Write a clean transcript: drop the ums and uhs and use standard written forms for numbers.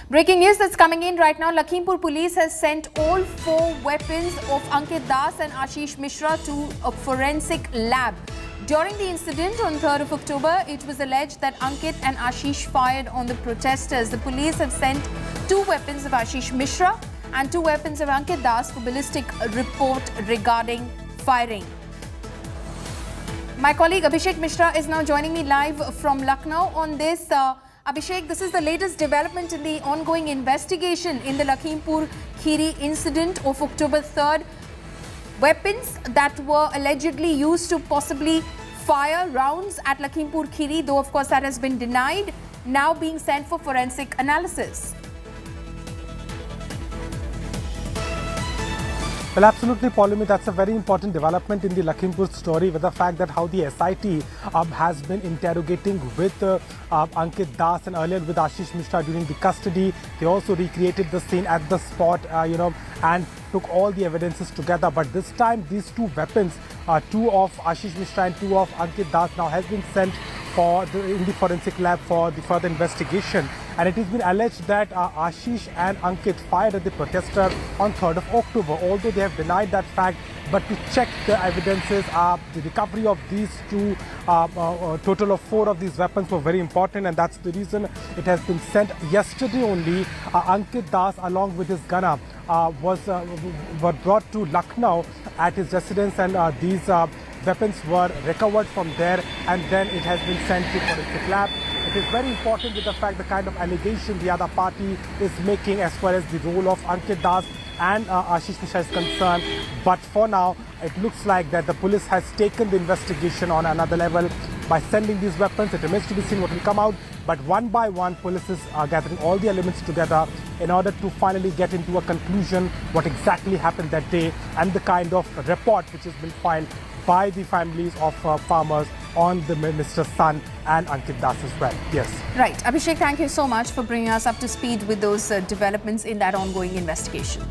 Breaking news that's coming in right now. Lakhimpur police has sent all 4 weapons of Ankit Das and Ashish Mishra to a forensic lab. During the incident on 3rd of October, it was alleged that Ankit and Ashish fired on the protesters. The police have sent 2 weapons of Ashish Mishra and 2 weapons of Ankit Das for ballistic report regarding firing. My colleague Abhishek Mishra is now joining me live from Lucknow on this. Abhishek, this is the latest development in the ongoing investigation in the Lakhimpur Kheri incident of October 3rd. Weapons that were allegedly used to possibly fire rounds at Lakhimpur Kheri, though of course that has been denied, now being sent for forensic analysis. Well, absolutely, Paulumi, that's a very important development in the Lakhimpur story, with the fact that how the SIT has been interrogating with Ankit Das and earlier with Ashish Mishra during the custody. They also recreated the scene at the spot, and took all the evidences together. But this time, these 2 weapons, 2 of Ashish Mishra and 2 of Ankit Das, now has been sent in the forensic lab for the further investigation. And it has been alleged that Ashish and Ankit fired at the protester on 3rd of October, although they have denied that fact. But to check the evidences, the recovery of these 2, total of 4 of these weapons were very important, and that's the reason it has been sent. Yesterday only, Ankit Das along with his gunner were brought to Lucknow at his residence, and these weapons were recovered from there, and then it has been sent to forensic lab. It is very important with the fact the kind of allegation the other party is making as far as the role of Ankit Das and Ashish Mishra is concerned. But for now, it looks like that the police has taken the investigation on another level by sending these weapons. It remains to be seen what will come out. But one by one, police are gathering all the elements together in order to finally get into a conclusion what exactly happened that day and the kind of report which has been filed by the families of farmers on the minister's son and Ankit Das as well. Yes. Right. Abhishek, thank you so much for bringing us up to speed with those developments in that ongoing investigation.